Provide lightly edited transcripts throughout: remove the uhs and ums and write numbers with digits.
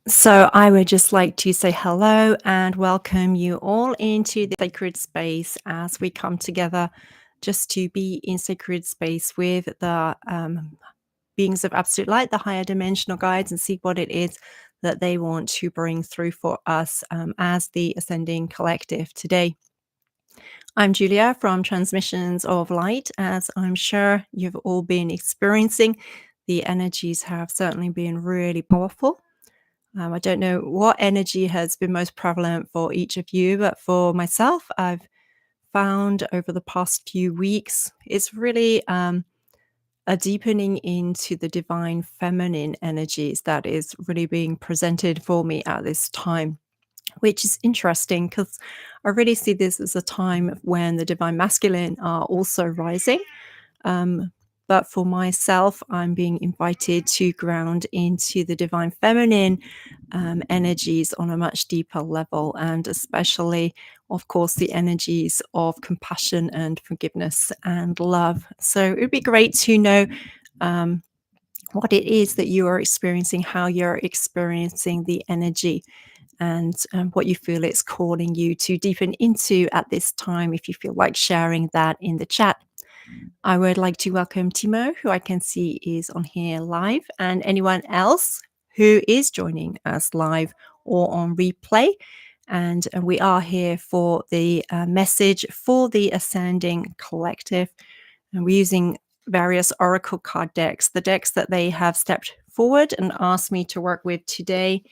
So, I would just like to say hello and welcome you all into the sacred space as we come together just to be in sacred space with the beings of absolute light, the higher dimensional guides, and see what it is that they want to bring through for us as the ascending collective today. I'm Julia from Transmissions of Light. As I'm sure you've all been experiencing, the energies have certainly been really powerful. I don't know what energy has been most prevalent for each of you, but for myself, I've found over the past few weeks, it's really a deepening into the divine feminine energies that is really being presented for me at this time, which is interesting because I really see this as a time when the divine masculine are also rising. Um, but for myself, I'm being invited to ground into the divine feminine energies on a much deeper level, and especially, of course, the energies of compassion and forgiveness and love. So it would be great to know um, what it is that you are experiencing, how you're experiencing the energy, and what you feel it's calling you to deepen into at this time, if you feel like sharing that in the chat. I would like to welcome Timo, who I can see is on here live, and anyone else who is joining us live or on replay. And we are here for the message for the Ascending Collective. And we're using various Oracle card decks. The decks that they have stepped forward and asked me to work with today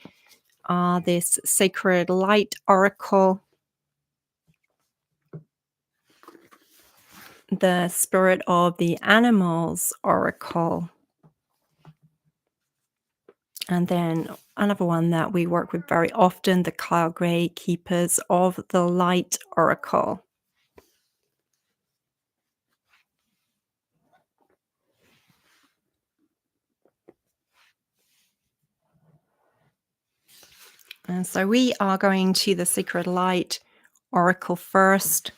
are this Sacred Light Oracle, the Spirit of the Animals Oracle, and then another one that we work with very often, the Kyle Gray Keepers of the Light Oracle. And so we are going to the Sacred Light Oracle first.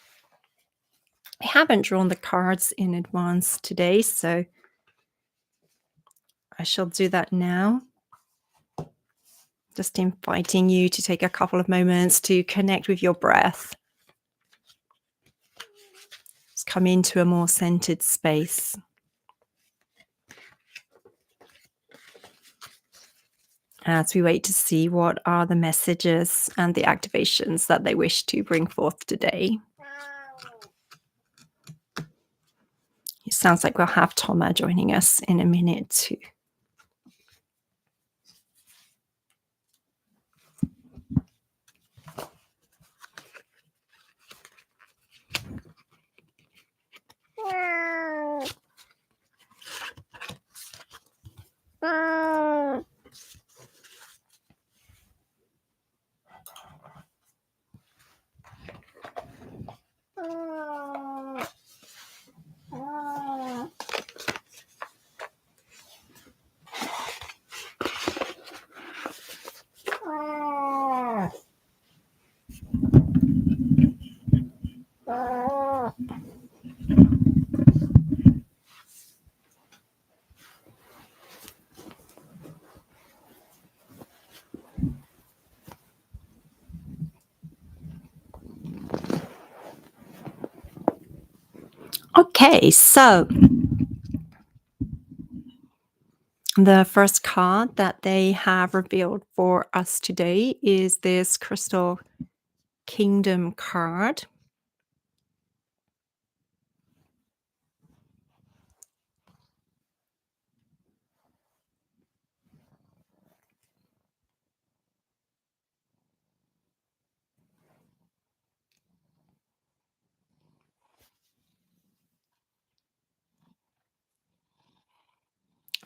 I haven't drawn the cards in advance today, so I shall do that now. Just inviting you to take a couple of moments to connect with your breath. Just come into a more centered space. As we wait to see what are the messages and the activations that they wish to bring forth today. It sounds like we'll have Toma joining us in a minute too. Okay, so the first card that they have revealed for us today is this Crystal Kingdom card.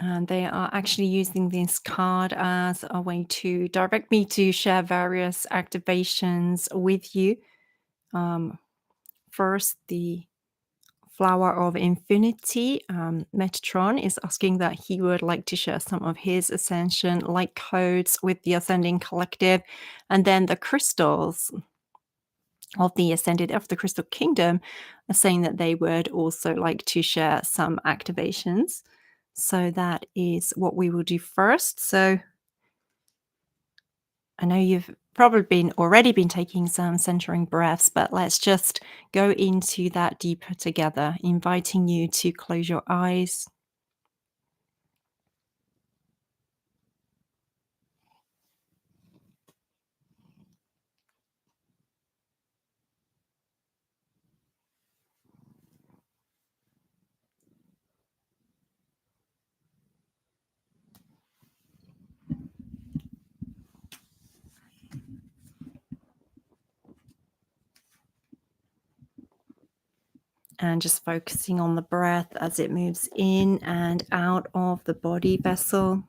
And they are actually using this card as a way to direct me to share various activations with you. First, the Flower of Infinity. Metatron is asking that he would like to share some of his Ascension light codes with the Ascending Collective. And then the crystals of the Ascended of the Crystal Kingdom are saying that they would also like to share some activations. So that is what we will do first. So I know you've probably already been taking some centering breaths, but let's just go into that deeper together, inviting you to close your eyes. And just focusing on the breath as it moves in and out of the body vessel.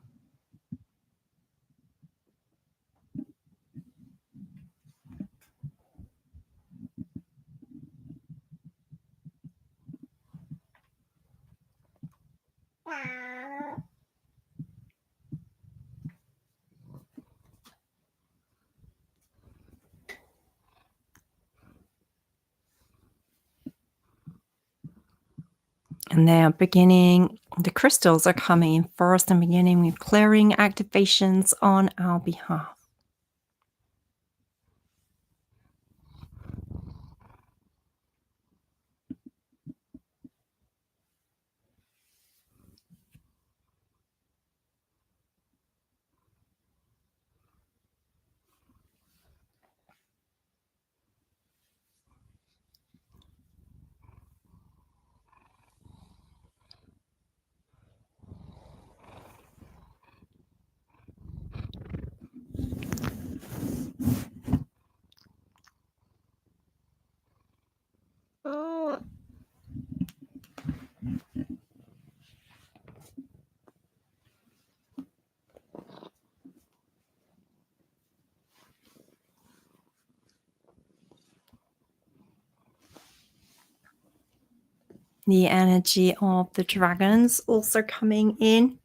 And they are beginning, the crystals are coming in first and beginning with clearing activations on our behalf. The energy of the dragons also coming in.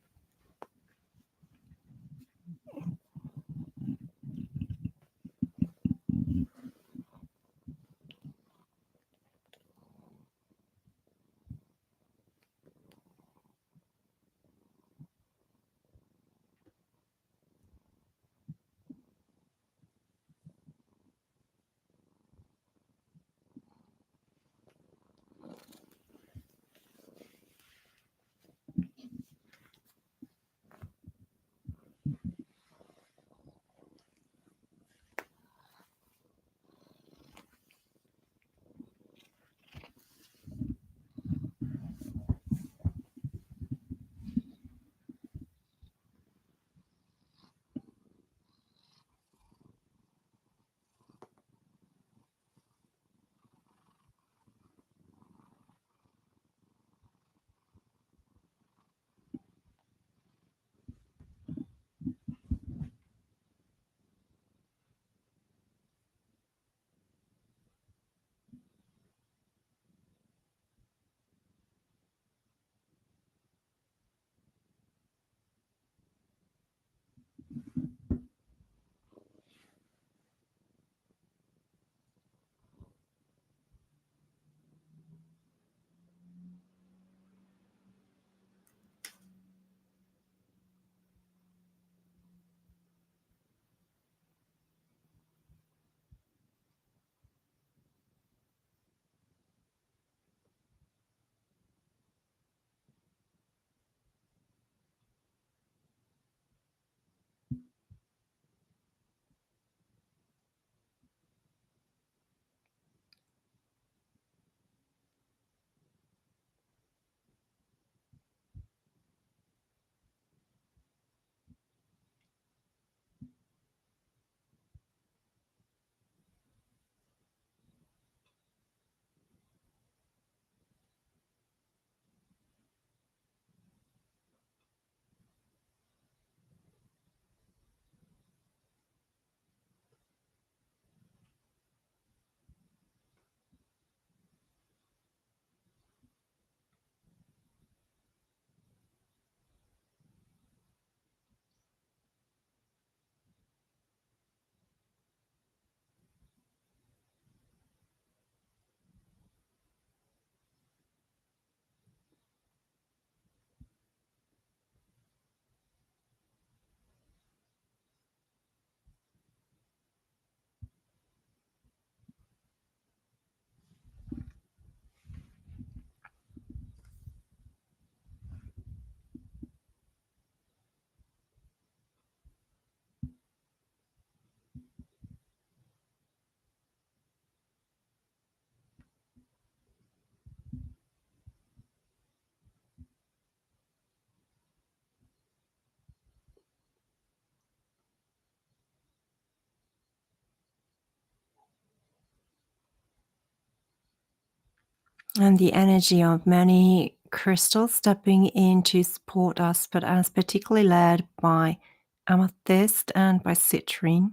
And the energy of many crystals stepping in to support us, but as particularly led by amethyst and by citrine.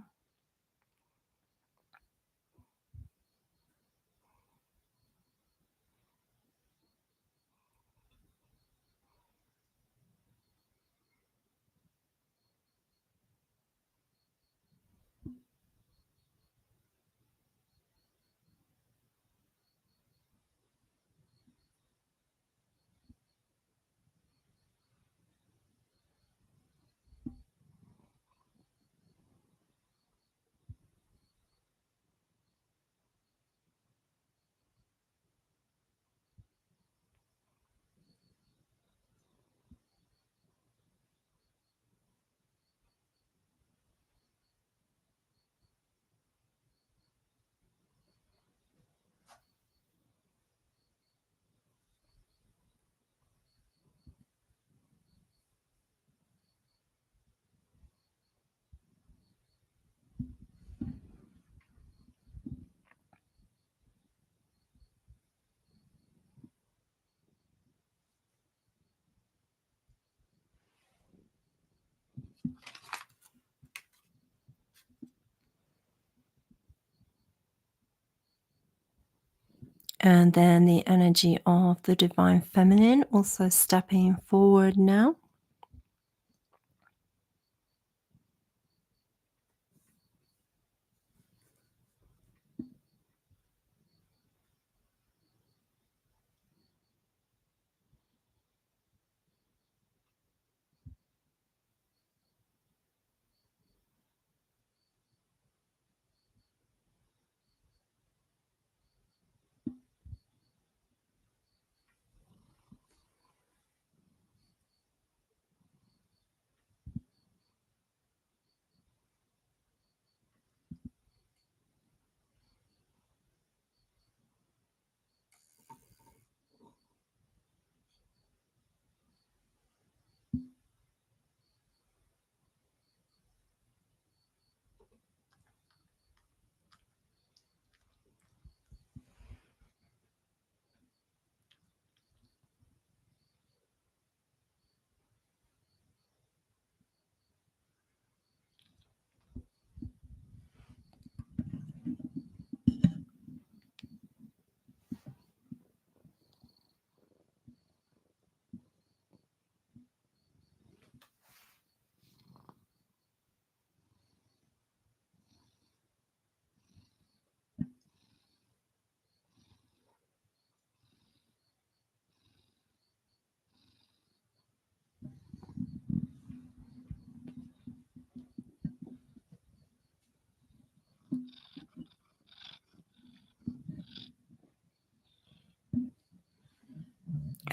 And then the energy of the divine feminine also stepping forward now.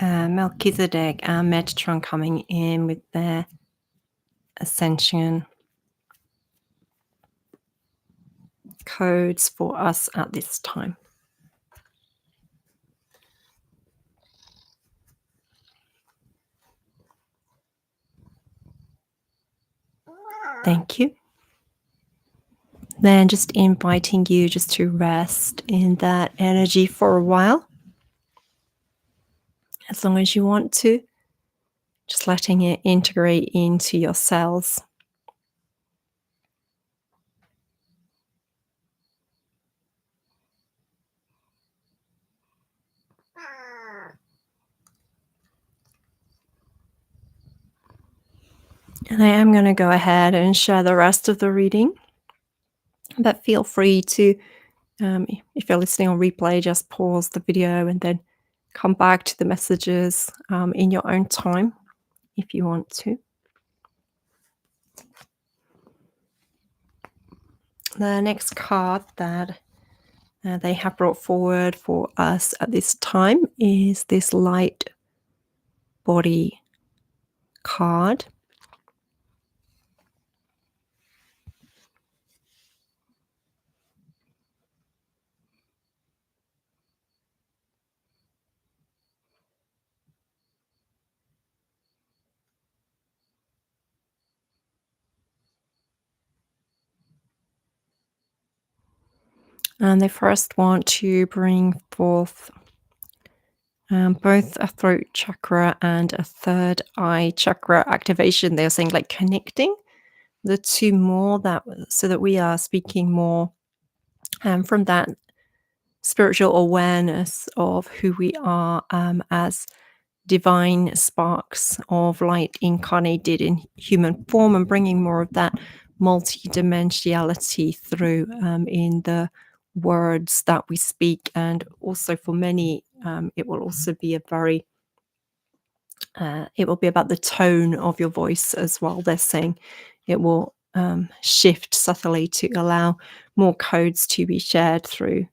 Melchizedek and Metatron coming in with their Ascension codes for us at this time. Thank you. Then just inviting you just to rest in that energy for a while, as long as you want to, just letting it integrate into your cells. And I am going to go ahead and share the rest of the reading, but feel free to, if you're listening on replay, just pause the video and then come back to the messages in your own time if you want to. The next card that they have brought forward for us at this time is this light body card. And they first want to bring forth both a throat chakra and a third eye chakra activation. They're saying like connecting the two more, that so that we are speaking more from that spiritual awareness of who we are as divine sparks of light incarnated in human form, and bringing more of that multidimensionality through in the words that we speak. And also for many, it will also be a very it will be about the tone of your voice as well. They're saying it will shift subtly to allow more codes to be shared through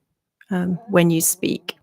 when you speak.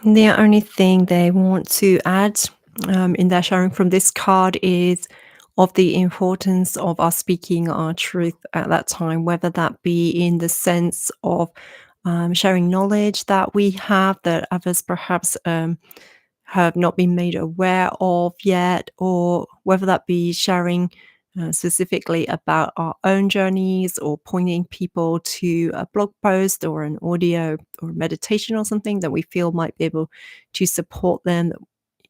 The only thing they want to add in their sharing from this card is of the importance of us speaking our truth at that time, whether that be in the sense of sharing knowledge that we have that others perhaps have not been made aware of yet, or whether that be sharing specifically about our own journeys, or pointing people to a blog post or an audio or meditation or something that we feel might be able to support them.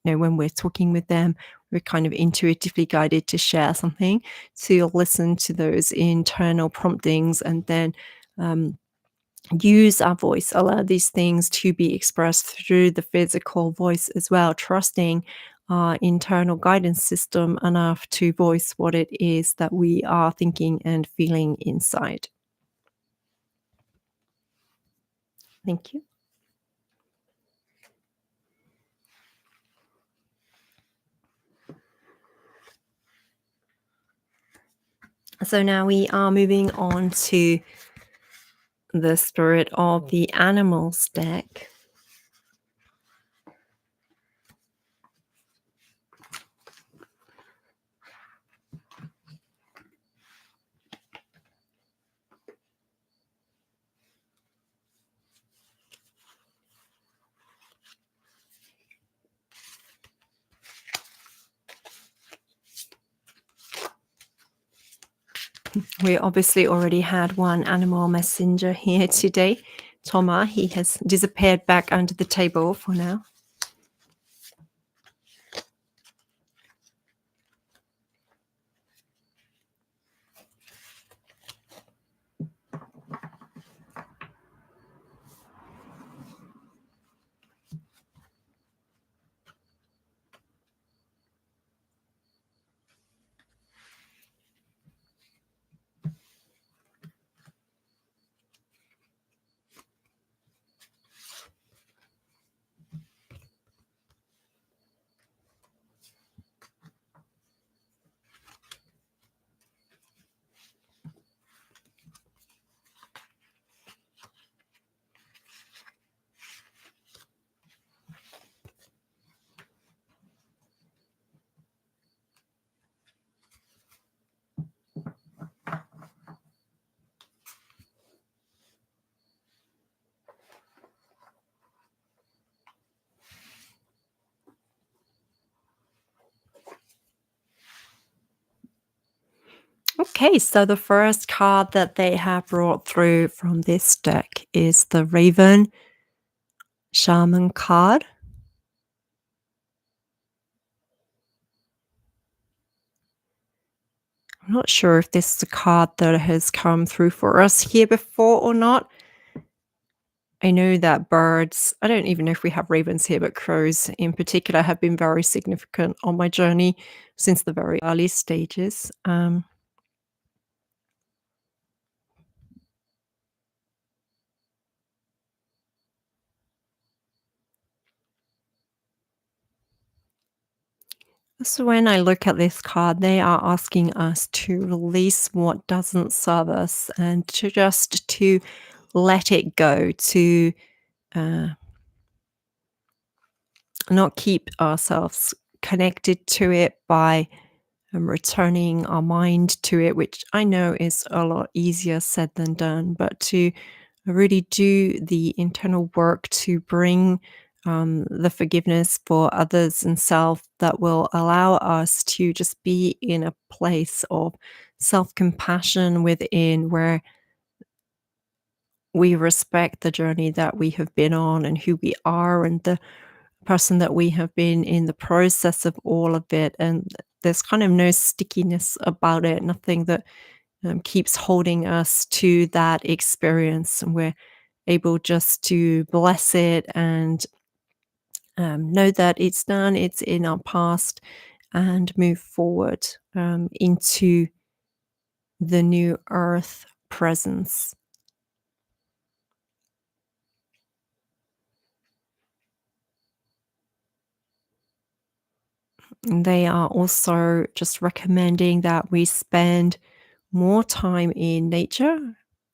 That, when we're talking with them, we're kind of intuitively guided to share something, to listen to those internal promptings, and then use our voice, allow these things to be expressed through the physical voice as well, trusting our internal guidance system enough to voice what it is that we are thinking and feeling inside. Thank you. So now we are moving on to the spirit of the animals deck. We obviously already had one animal messenger here today, Thomas. He has disappeared back under the table for now. Okay, so the first card that they have brought through from this deck is the Raven Shaman card. I'm not sure if this is a card that has come through for us here before or not. I know that birds, I don't even know if we have ravens here, but crows in particular have been very significant on my journey since the very early stages. So when I look at this card, they are asking us to release what doesn't serve us and to let it go, to uh, not keep ourselves connected to it by returning our mind to it, which I know is a lot easier said than done, but to really do the internal work to bring the forgiveness for others and self that will allow us to just be in a place of self compassion within where we respect the journey that we have been on and who we are and the person that we have been in the process of all of it. And there's kind of no stickiness about it, nothing that keeps holding us to that experience. And we're able just to bless it and know that it's done, it's in our past, and move forward into the new earth presence. And they are also just recommending that we spend more time in nature,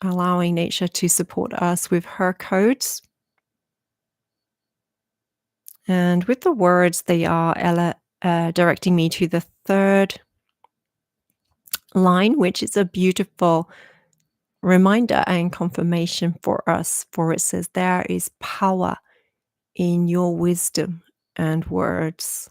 allowing nature to support us with her codes. And with the words, they are directing me to the third line, which is a beautiful reminder and confirmation for us. For it says, there is power in your wisdom and words.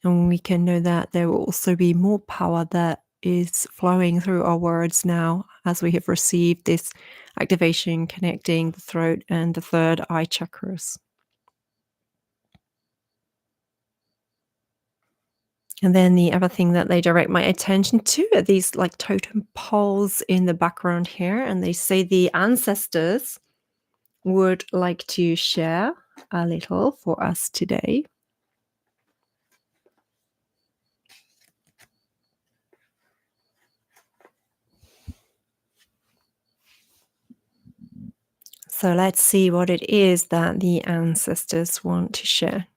And we can know that there will also be more power that is flowing through our words now as we have received this activation connecting the throat and the third eye chakras. And then the other thing that they direct my attention to are these like totem poles in the background here. And they say the ancestors would like to share a little for us today. So let's see what it is that the ancestors want to share.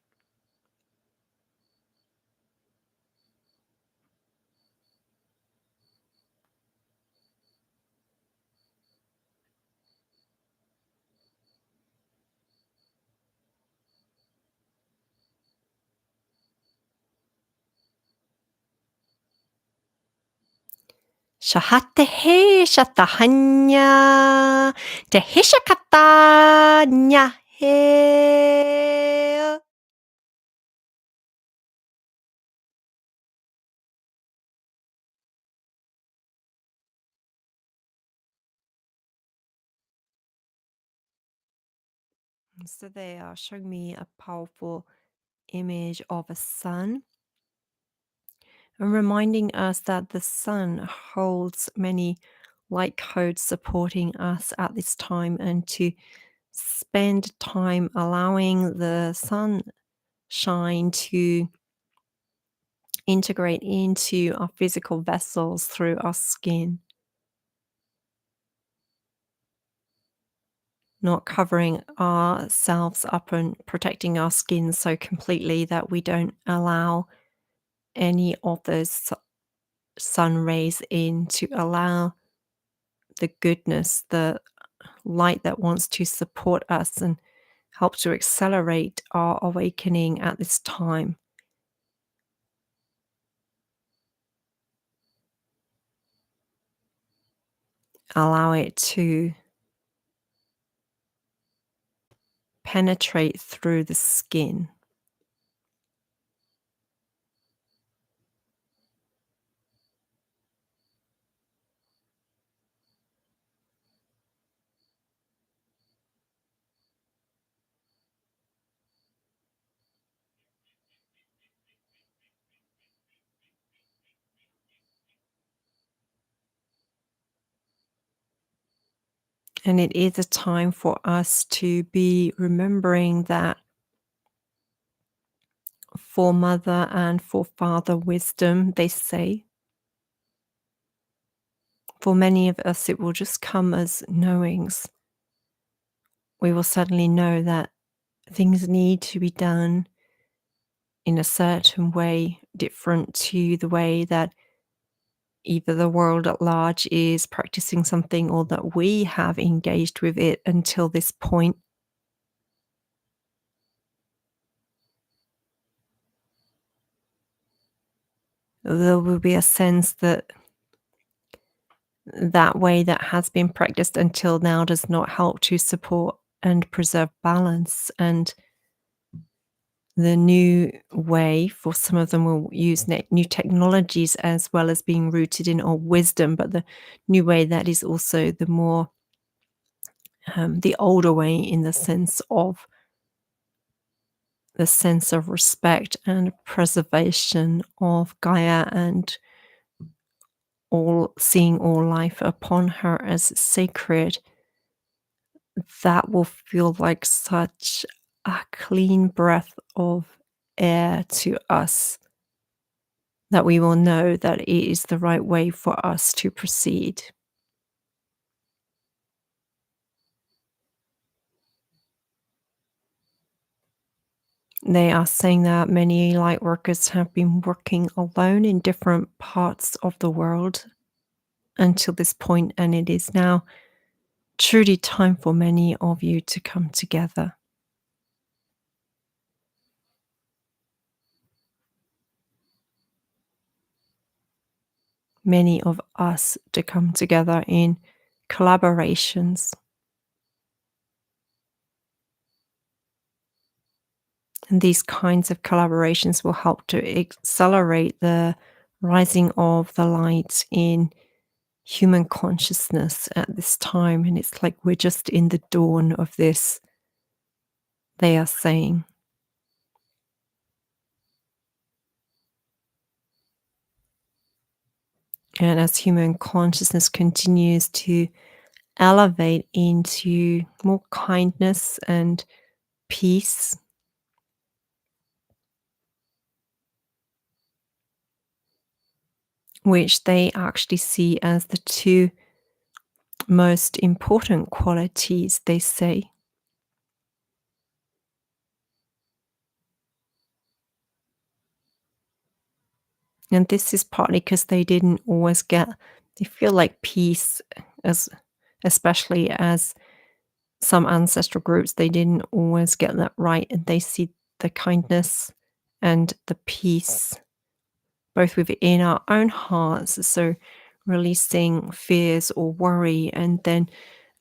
Shahatehe shatahanya tehishakatanya he. So they are showing me a powerful image of a sun and reminding us that the sun holds many light codes supporting us at this time, and to spend time allowing the sunshine to integrate into our physical vessels through our skin, not covering ourselves up and protecting our skin so completely that we don't allow any of those sun rays in, to allow the goodness, the light that wants to support us and help to accelerate our awakening at this time. Allow it to penetrate through the skin. And it is a time for us to be remembering that for mother and for father wisdom, they say, for many of us, it will just come as knowings. We will suddenly know that things need to be done in a certain way, different to the way that either the world at large is practicing something or that we have engaged with it until this point. There will be a sense that that way that has been practiced until now does not help to support and preserve balance. And the new way, for some of them, will use new technologies as well as being rooted in old wisdom. But the new way that is also the more the older way, in the sense of respect and preservation of Gaia and all seeing all life upon her as sacred. That will feel like such a clean breath of air to us, that we will know that it is the right way for us to proceed. They are saying that many light workers have been working alone in different parts of the world until this point, and it is now truly time for many of you to come together. Many of us to come together in collaborations. And these kinds of collaborations will help to accelerate the rising of the light in human consciousness at this time. And it's like we're just in the dawn of this, they are saying. And as human consciousness continues to elevate into more kindness and peace, which they actually see as the two most important qualities, they say. And this is partly because they didn't always they feel like peace, as especially as some ancestral groups, they didn't always get that right. And they see the kindness and the peace both within our own hearts. So releasing fears or worry, and then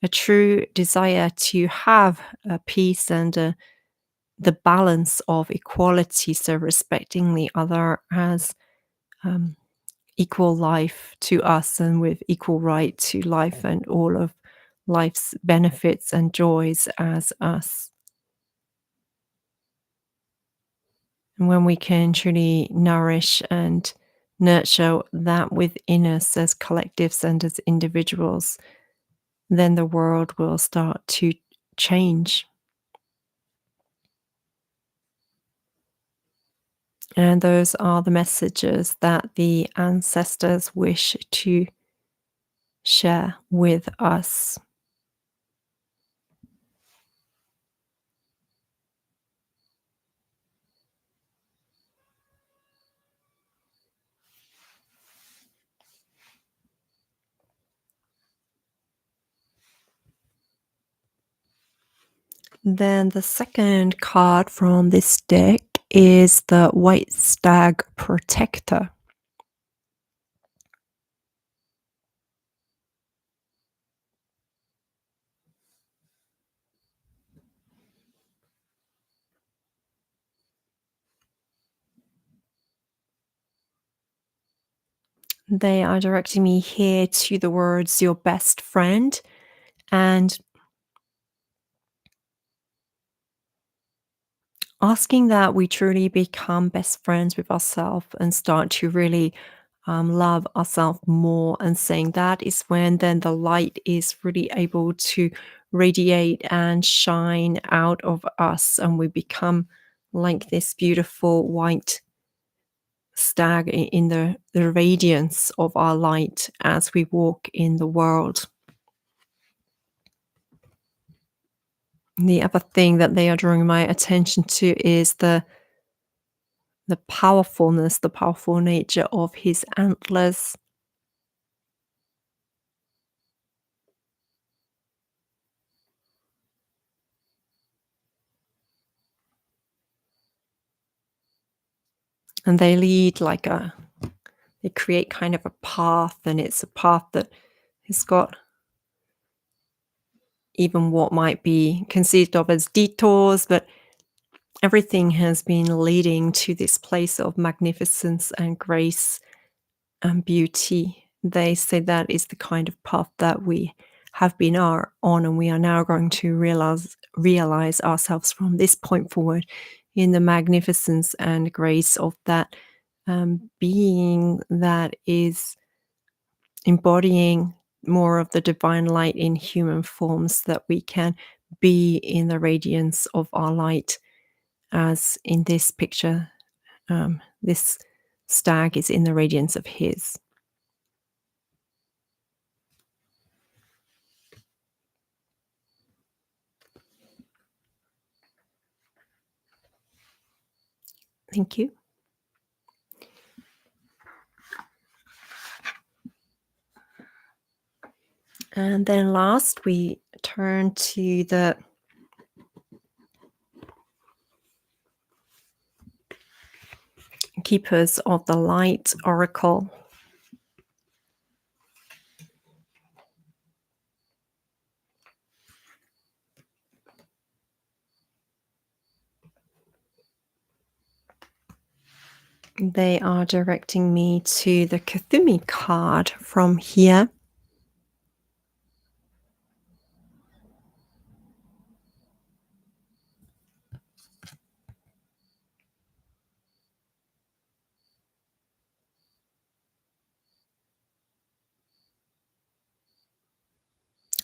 a true desire to have a peace and the balance of equality. So respecting the other as um, equal life to us and with equal right to life and all of life's benefits and joys as us. And when we can truly nourish and nurture that within us as collectives and as individuals, then the world will start to change. And those are the messages that the ancestors wish to share with us. Then the second card from this deck is the White Stag Protector. They are directing me here to the words your best friend, and asking that we truly become best friends with ourselves and start to really love ourselves more, and saying that is when then the light is really able to radiate and shine out of us, and we become like this beautiful white stag in the radiance of our light as we walk in the world. The other thing that they are drawing my attention to is the powerfulness, the powerful nature of his antlers. And they lead like they create kind of a path, and it's a path that has got even what might be conceived of as detours, but everything has been leading to this place of magnificence and grace and beauty. They say that is the kind of path that we have been on, and we are now going to realize ourselves from this point forward in the magnificence and grace of that being that is embodying more of the divine light in human forms, that we can be in the radiance of our light, as in this picture, this stag is in the radiance of his. Thank you. And then last, we turn to the Keepers of the Light Oracle. They are directing me to the Kathumi card from here.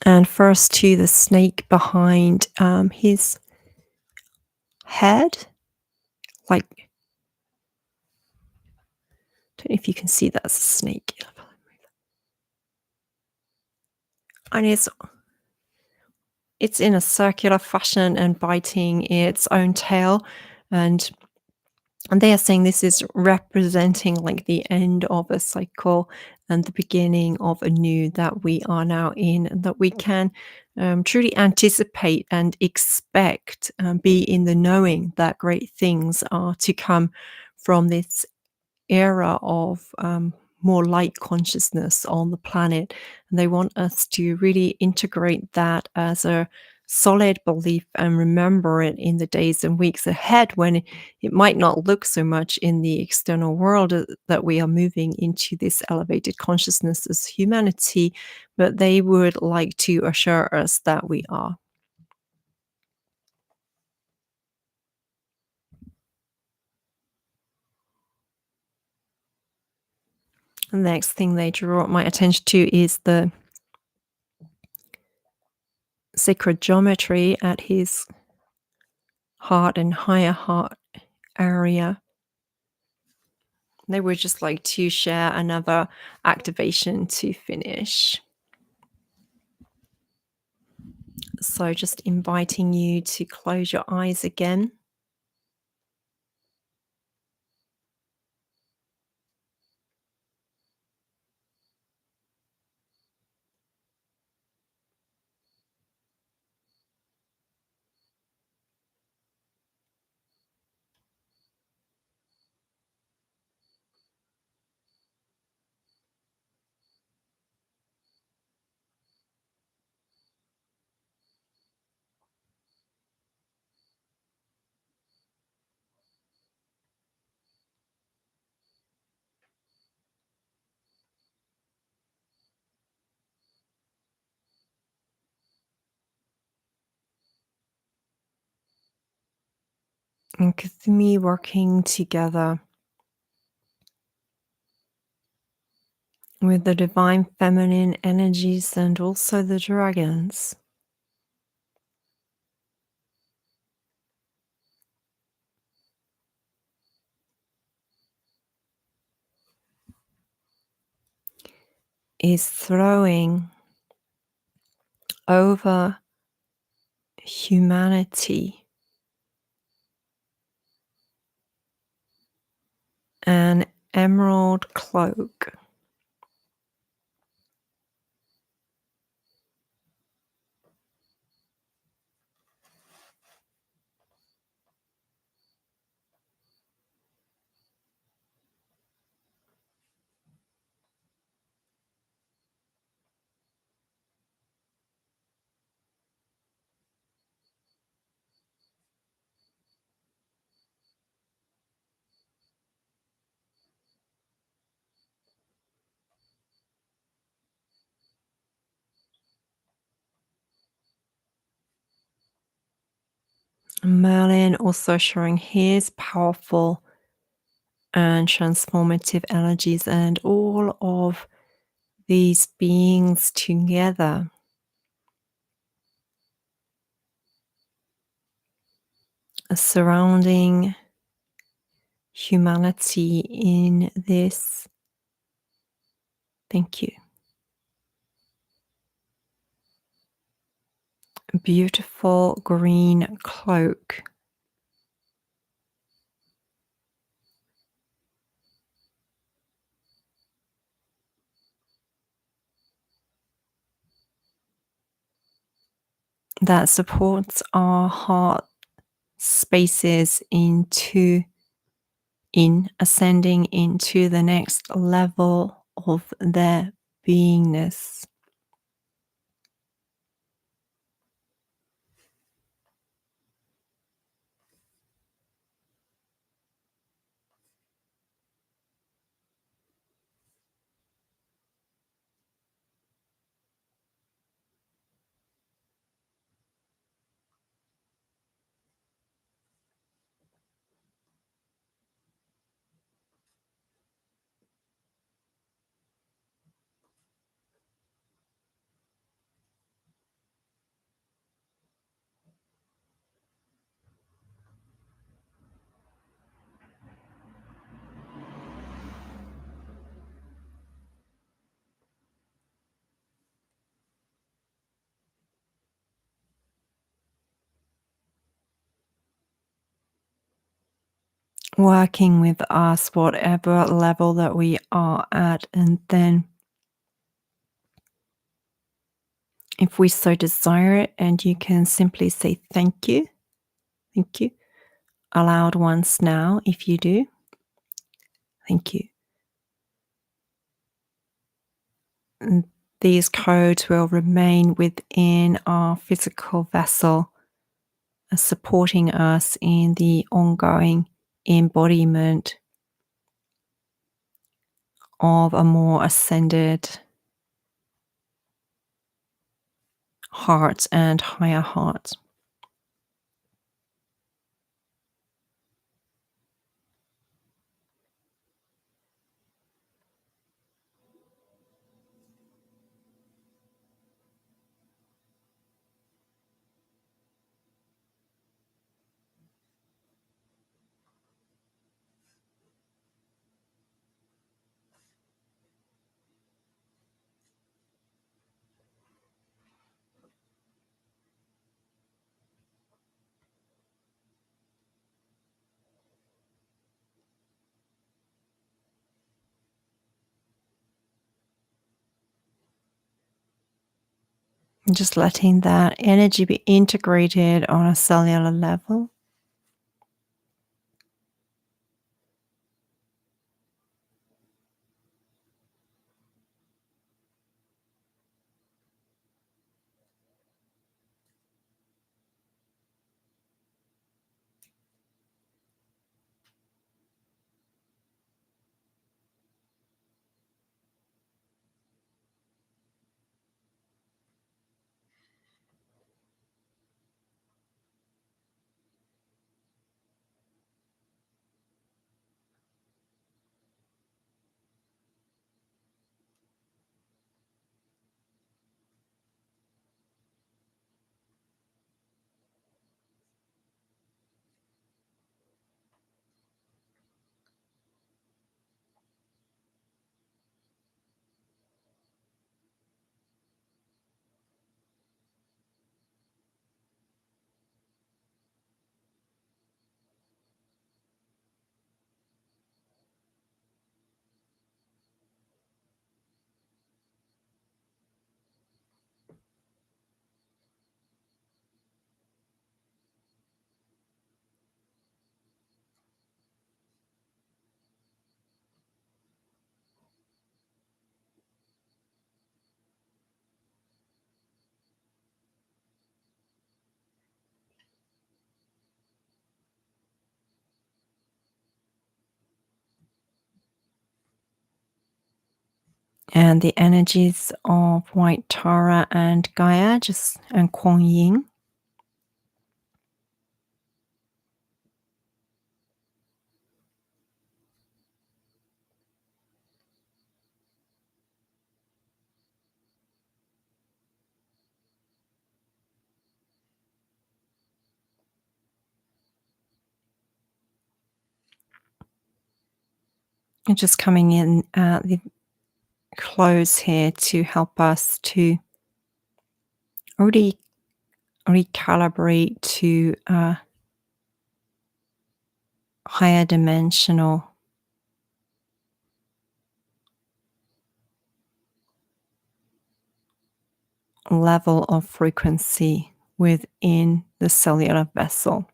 And first to the snake behind his head. Like, don't know if you can see that's a snake. And it's in a circular fashion and biting its own tail. And they are saying this is representing like the end of a cycle and the beginning of a new that we are now in, and that we can truly anticipate and expect, be in the knowing that great things are to come from this era of more light consciousness on the planet. And they want us to really integrate that as a solid belief and remember it in the days and weeks ahead, when it might not look so much in the external world that we are moving into this elevated consciousness as humanity, but they would like to assure us that we are. The next thing they draw my attention to is the sacred geometry at his heart and higher heart area. They would just like to share another activation to finish. So just inviting you to close your eyes again. And Kuthumi working together with the divine feminine energies and also the dragons. Is throwing over humanity an emerald cloak. Merlin also showing his powerful and transformative energies, and all of these beings together surrounding humanity in this. Thank you. Beautiful green cloak. That supports our heart spaces in ascending into the next level of their beingness. Working with us, whatever level that we are at, and then if we so desire it, and you can simply say thank you aloud once now. If you do, thank you. And these codes will remain within our physical vessel, supporting us in the ongoing embodiment of a more ascended heart and higher heart. And just letting that energy be integrated on a cellular level. And the energies of White Tara and Gaia and Kuan Yin. And just coming in at the close here to help us to already recalibrate to a higher dimensional level of frequency within the cellular vessel.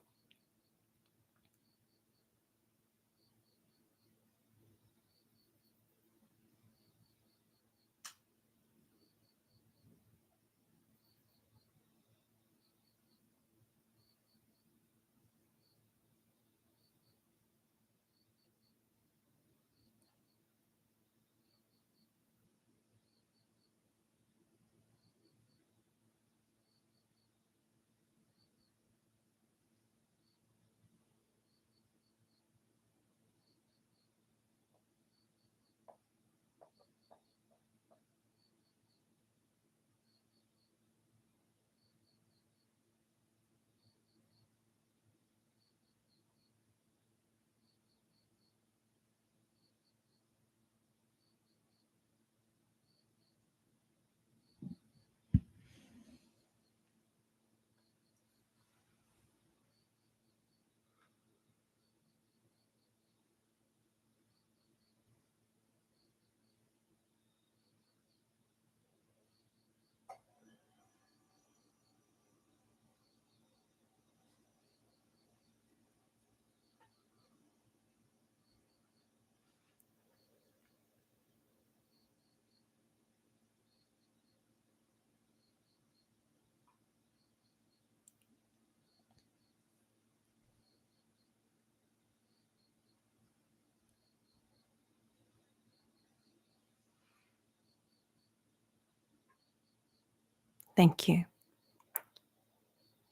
Thank you.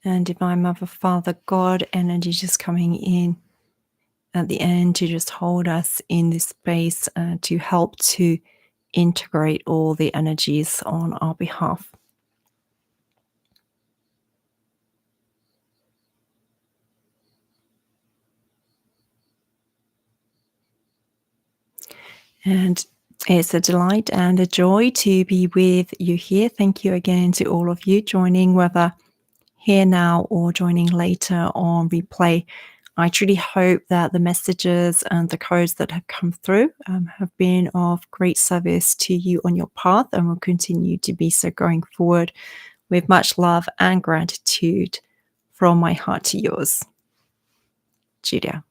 And Divine Mother, Father, God energy just coming in at the end to just hold us in this space to help to integrate all the energies on our behalf. And it's a delight and a joy to be with you here. Thank you again to all of you joining, whether here now or joining later on replay. I truly hope that the messages and the codes that have come through have been of great service to you on your path and will continue to be so going forward, with much love and gratitude from my heart to yours. Julia.